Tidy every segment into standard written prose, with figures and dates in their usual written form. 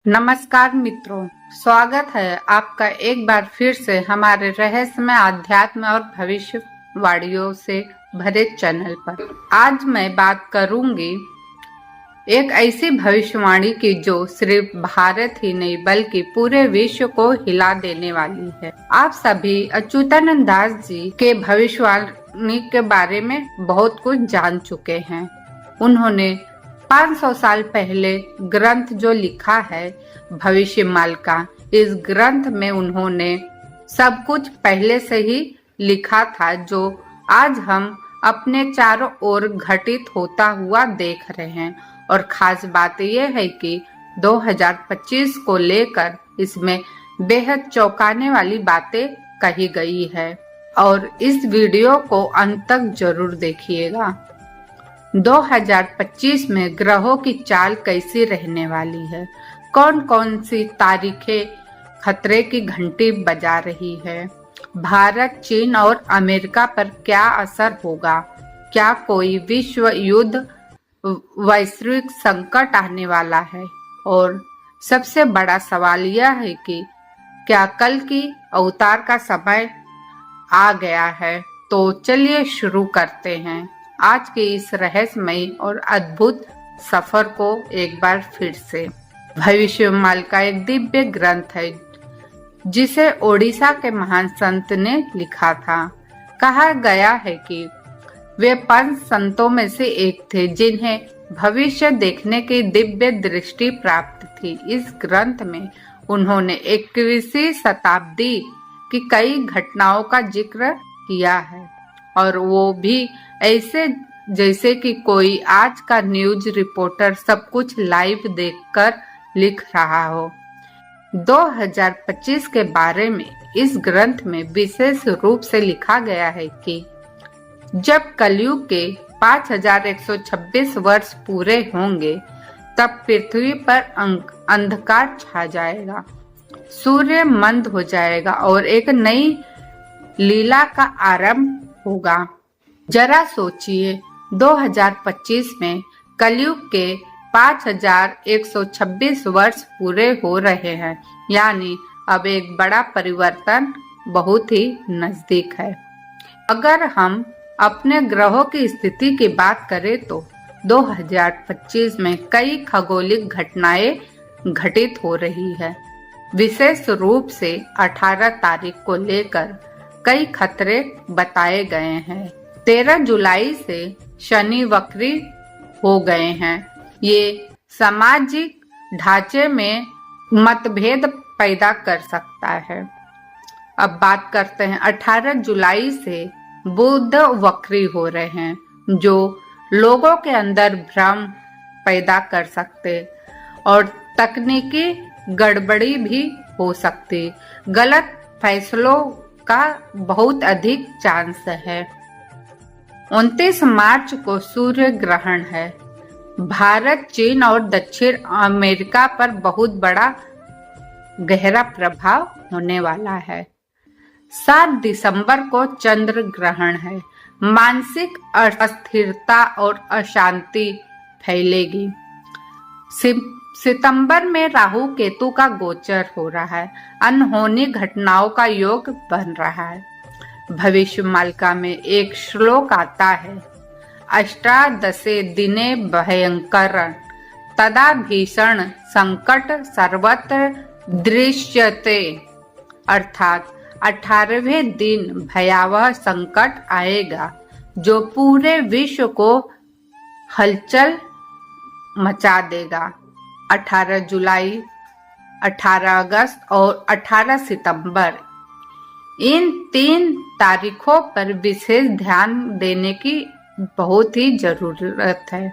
नमस्कार मित्रों, स्वागत है आपका एक बार फिर से हमारे रहस्यमय अध्यात्म और भविष्यवाणियों से भरे चैनल पर। आज मैं बात करूंगी एक ऐसी भविष्यवाणी की जो सिर्फ भारत ही नहीं बल्कि पूरे विश्व को हिला देने वाली है। आप सभी अच्युतानंद दास जी के भविष्यवाणी के बारे में बहुत कुछ जान चुके हैं। उन्होंने 500 साल पहले ग्रंथ जो लिखा है भविष्यमाल का, इस ग्रंथ में उन्होंने सब कुछ पहले से ही लिखा था जो आज हम अपने चारों ओर घटित होता हुआ देख रहे हैं। और खास बात यह है कि 2025 को लेकर इसमें बेहद चौंकाने वाली बातें कही गई है और इस वीडियो को अंत तक जरूर देखिएगा। 2025 में ग्रहों की चाल कैसी रहने वाली है, कौन कौन सी तारीखें खतरे की घंटी बजा रही है, भारत, चीन और अमेरिका पर क्या असर होगा, क्या कोई विश्व युद्ध, वैश्विक संकट आने वाला है, और सबसे बड़ा सवाल यह है कि क्या कल की अवतार का समय आ गया है। तो चलिए शुरू करते हैं आज के इस रहस्यमयी और अद्भुत सफर को एक बार फिर से। भविष्यवाणी का एक दिव्य ग्रंथ है जिसे ओडिशा के महान संत ने लिखा था। कहा गया है कि वे 5 संतों में से एक थे जिन्हें भविष्य देखने की दिव्य दृष्टि प्राप्त थी। इस ग्रंथ में उन्होंने 21वीं शताब्दी की कई घटनाओं का जिक्र किया है और वो भी ऐसे जैसे कि कोई आज का न्यूज रिपोर्टर सब कुछ लाइव देखकर लिख रहा हो। 2025 के बारे में इस ग्रंथ में विशेष रूप से लिखा गया है कि जब कलयुग के 5126 वर्ष पूरे होंगे तब पृथ्वी पर अंधकार छा जाएगा, सूर्य मंद हो जाएगा और एक नई लीला का आरंभ होगा। जरा सोचिए, 2025 में कलयुग के 5126 वर्ष पूरे हो रहे हैं, यानी अब एक बड़ा परिवर्तन बहुत ही नजदीक है। अगर हम अपने ग्रहों की स्थिति की बात करें तो 2025 में कई खगोलिक घटनाएं घटित हो रही है। विशेष रूप से 18 तारीख को लेकर कई खतरे बताए गए हैं। 13 जुलाई से शनि वक्री हो गए हैं। ये सामाजिक ढांचे में मतभेद पैदा कर सकता है। अब बात करते हैं 18 जुलाई से बुध वक्री हो रहे हैं जो लोगों के अंदर भ्रम पैदा कर सकते और तकनीकी गड़बड़ी भी हो सकती। गलत फैसलों का बहुत अधिक चांस है। 29 मार्च को सूर्य ग्रहण है। भारत, चीन और दक्षिण अमेरिका पर बहुत बड़ा गहरा प्रभाव होने वाला है। 7 दिसंबर को चंद्र ग्रहण है। मानसिक अस्थिरता और अशांति फैलेगी। सितंबर में राहु केतु का गोचर हो रहा है। अनहोनी घटनाओं का योग बन रहा है। भविष्यमालिका में एक श्लोक आता है, अष्टादशे दिने भयंकर तदा भीषण संकट सर्वत्र दृश्यते, अर्थात 18वें दिन भयावह संकट आएगा जो पूरे विश्व को हलचल मचा देगा। 18 जुलाई, 18 अगस्त और 18 सितंबर, इन 3 तारीखों पर विशेष ध्यान देने की बहुत ही जरूरत है।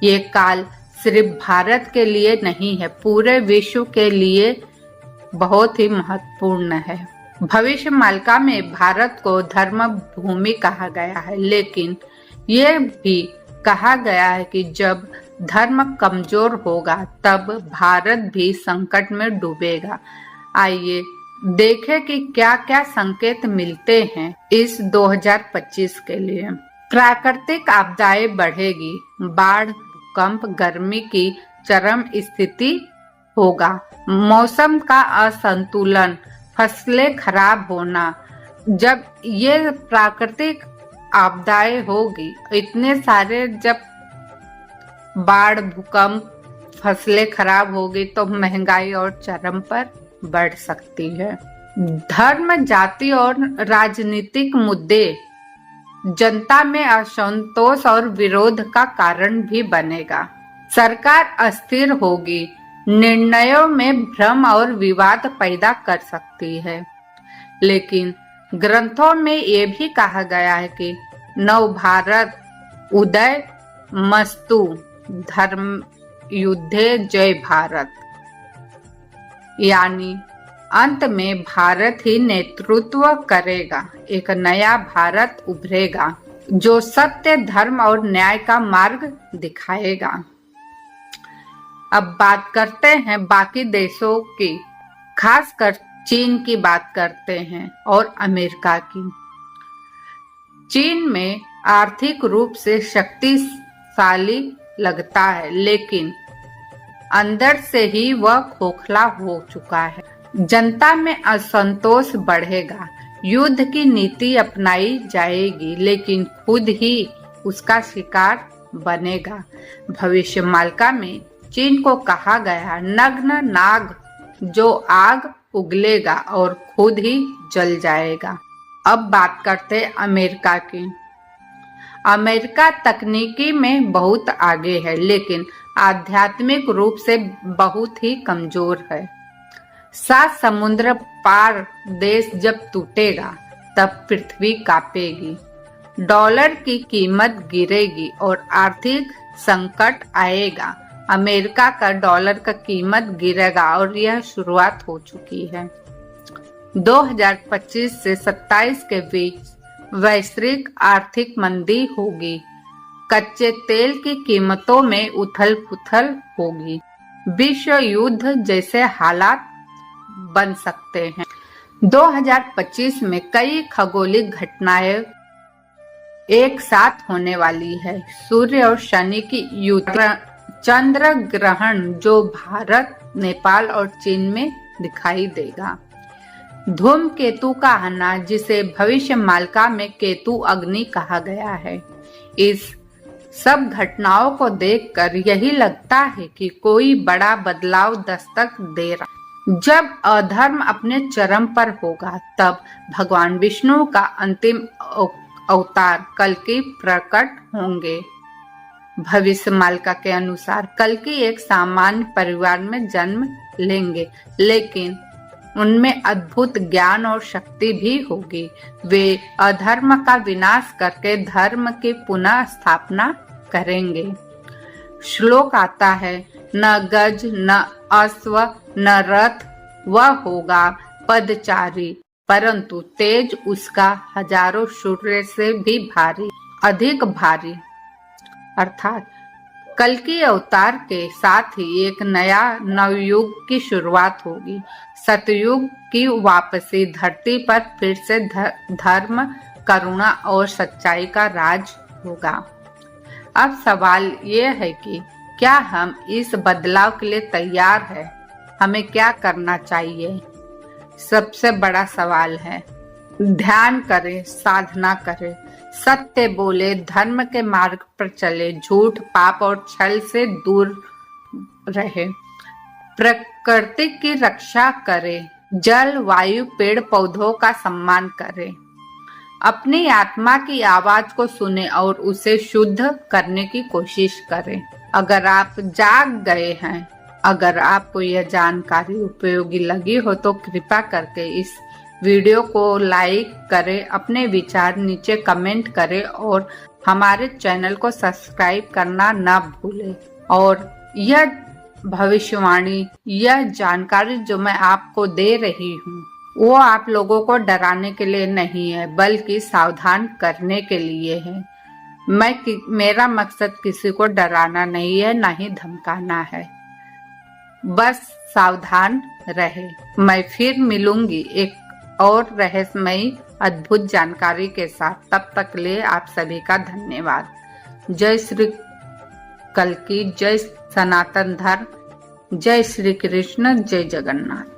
ये काल सिर्फ भारत के लिए नहीं है, पूरे विश्व के लिए बहुत ही महत्वपूर्ण है। भविष्यमालिका में भारत को धर्म भूमि कहा गया है, लेकिन ये भी कहा गया है कि जब धर्म कमजोर होगा तब भारत भी संकट में डूबेगा। आइए देखें कि क्या क्या संकेत मिलते हैं इस 2025 के लिए। प्राकृतिक आपदाएं बढ़ेगी, बाढ़, भूकंप, गर्मी की चरम स्थिति होगा। मौसम का असंतुलन, फसलें खराब होना, जब ये प्राकृतिक आपदाएं होगी, इतने सारे जब बाढ़, भूकंप, फसलें खराब होगी तो महंगाई और चरम पर बढ़ सकती है। धर्म, जाति और राजनीतिक मुद्दे जनता में असंतोष और विरोध का कारण भी बनेगा। सरकार अस्थिर होगी, निर्णयों में भ्रम और विवाद पैदा कर सकती है। लेकिन ग्रंथों में ये भी कहा गया है कि नव भारत उदय मस्तु, धर्म युद्धे जय भारत, यानी अंत में भारत ही नेतृत्व करेगा, एक नया भारत उभरेगा जो सत्य, धर्म और न्याय का मार्ग दिखाएगा। अब बात करते हैं बाकी देशों की, खासकर चीन की बात करते हैं और अमेरिका की। चीन में आर्थिक रूप से शक्तिशाली लगता है, लेकिन अंदर से ही वह खोखला हो चुका है। जनता में असंतोष बढ़ेगा, युद्ध की नीति अपनाई जाएगी, लेकिन खुद ही उसका शिकार बनेगा। भविष्यमालिका में चीन को कहा गया नग्न नाग जो आग उगलेगा और खुद ही जल जाएगा। अब बात करते हैं अमेरिका की। अमेरिका तकनीकी में बहुत आगे है, लेकिन आध्यात्मिक रूप से बहुत ही कमजोर है। 7 समुद्र पार देश जब टूटेगा तब पृथ्वी कांपेगी, डॉलर की कीमत गिरेगी और आर्थिक संकट आएगा। अमेरिका का डॉलर का कीमत गिरेगा और यह शुरुआत हो चुकी है। 2025 से 27 के बीच वैश्विक आर्थिक मंदी होगी, कच्चे तेल की कीमतों में उथल पुथल होगी, विश्व युद्ध जैसे हालात बन सकते हैं। 2025 में कई खगोलिक घटनाएं एक साथ होने वाली है। सूर्य और शनि की युति, चंद्र ग्रहण जो भारत, नेपाल और चीन में दिखाई देगा। धूमकेतु का आना, जिसे भविष्यमालिका में केतु अग्नि कहा गया है। इस सब घटनाओं को देखकर यही लगता है कि कोई बड़ा बदलाव दस्तक दे रहा। जब अधर्म अपने चरम पर होगा, तब भगवान विष्णु का अंतिम अवतार कल्कि प्रकट होंगे। भविष्यमालिका के अनुसार कल्कि एक सामान्य परिवार में जन्म लेंगे, लेकिन उनमें अद्भुत ज्ञान और शक्ति भी होगी। वे अधर्म का विनाश करके धर्म की पुनः स्थापना करेंगे। श्लोक आता है, न गज न अश्व न रथ वह होगा पदचारी, परंतु तेज उसका हजारों सूर्य से भी भारी, अधिक भारी। अर्थात कल्कि अवतार के साथ ही एक नया नवयुग की शुरुआत होगी। सतयुग की वापसी, धरती पर फिर से धर्म, करुणा और सच्चाई का राज होगा। अब सवाल ये है कि क्या हम इस बदलाव के लिए तैयार हैं? हमें क्या करना चाहिए? सबसे बड़ा सवाल है, ध्यान करें, साधना करें, सत्य बोले, धर्म के मार्ग पर चले, झूठ, पाप और छल से दूर रहे, प्रकृति की रक्षा करें, जल, वायु, पेड़ पौधों का सम्मान करें, अपनी आत्मा की आवाज को सुने और उसे शुद्ध करने की कोशिश करें। अगर आप जाग गए हैं, अगर आपको यह जानकारी उपयोगी लगी हो तो कृपया करके इस वीडियो को लाइक करें, अपने विचार नीचे कमेंट करें और हमारे चैनल को सब्सक्राइब करना ना भूलें। और यह भविष्यवाणी, यह जानकारी जो मैं आपको दे रही हूँ, वो आप लोगों को डराने के लिए नहीं है, बल्कि सावधान करने के लिए है। मेरा मकसद किसी को डराना नहीं है, ना ही धमकाना है, बस सावधान रहे। मैं फिर मिलूंगी एक और रहस्यमयी अद्भुत जानकारी के साथ। तब तक के लिए आप सभी का धन्यवाद। जय श्री कल्कि, जय सनातन धर्म, जय श्री कृष्ण, जय जगन्नाथ।